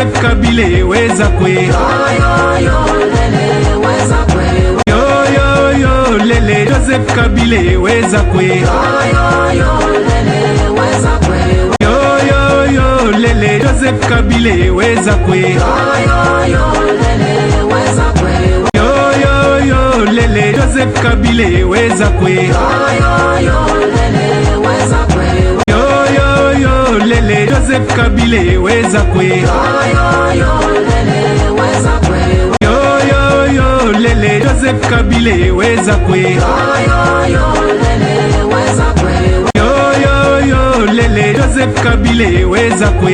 Joseph Kabila weza kwe. Yo yo yo lele Joseph Kabila weza kwe. Yo yo yo lele Joseph Kabila weza kwe. Yo yo yo lele Joseph Kabila weza kwe. Yo yo yo lele Joseph Kabila weza kwe. Yo yo yo lele Joseph Kabila weza kwe. Yo yo yo lele Joseph Kabila weza kwe.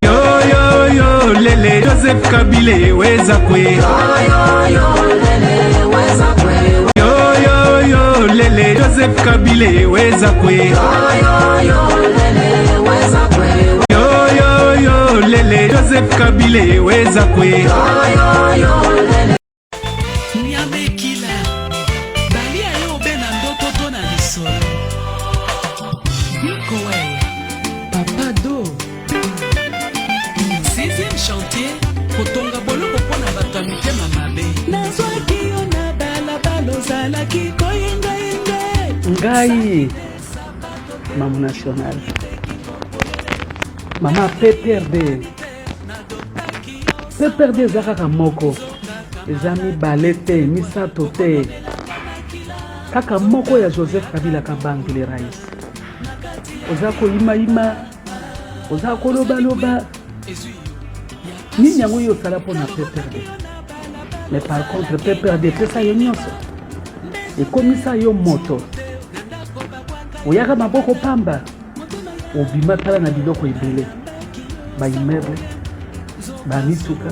Yo yo yo lele Joseph Kabila weza kwe. Yo yo yo lele Joseph Kabila weza kwe. Yo yo yo lele Joseph Kabila weza kwe. Nyamekila balia yo bena ndoto to na lisolo Biko wewe Papa Do 6e chantier kotonga boloko pona bato mitema mabe nazwaki yo na balabala ozalaki koyengayenga ngai Maman National Mama PPRD ezaka moko ezami balete misato te kaka moko ya Joseph Kabila kabangile rais ozako ima ozako loba nini yango yo sala pona PPRD mais par contre PPRD pesa yo nyonso ekomisa yo moto oyaka maboko pamba obima tala na biloko ebele baimeble bamituka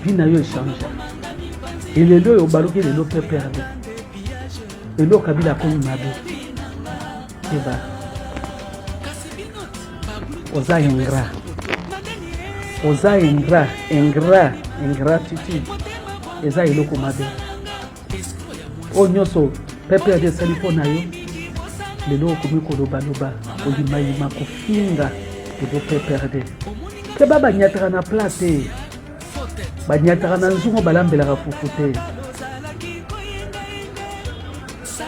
vina yo echange elelo oyo obaluki lelo PPRD lelo Kabila akomi mabe eba oza ingratitude eza eloko mabe oyo nyonso PPRD esali mpo na yo lelo okomi kolobaloba oyimayima kofinga lelo PPRD ke banyataka na pla te banyataka na nzungu balambelaka fufu te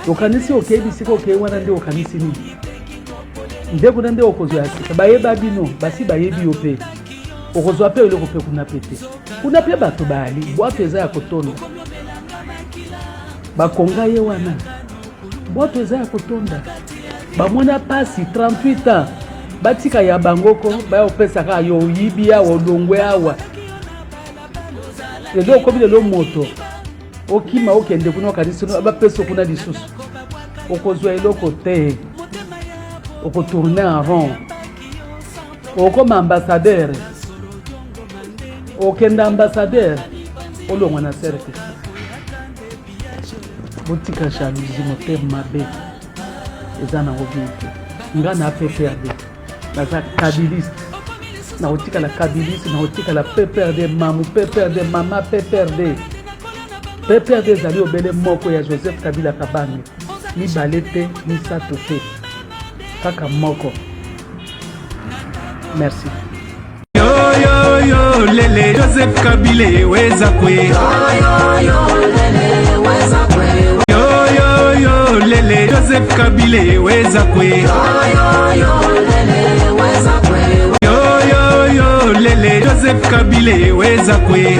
okanisi okei bisika okei wana nde okanisi nini nde kuna nde okozwa ya sika bayeba bino basi bayebi yo mpe okozwa mpe eloko mpe kuna pe te kuna mpe bato bali bwato eza ya kotonda bakonga ye wana bwato eza ya kotonda bamona pasi 38 ans batika ya bangoko baya opesaka yo oyibi awa olongwe awa lelo okomi lelo moto okima okende kuna okanisi bapesa kuna lisusu okozwa eloko te okotourne en rond okoma ambassadeur okende ambassadeur olongwa na cercle botika jalousie motema mabe eza na obite nga na PPRD naza kabiliste na otika la kabiliste na otika la PPRD mamu PPRD mama PPRD ezali obele moko ya Joseph Kabila kabange mibale te misato te kaka moko merci Yo yo yo lele Joseph Kabila weza kwe. Yo yo yo lele Joseph Kabila weza kwe. Yo yo yo lele Joseph Kabila weza kwe.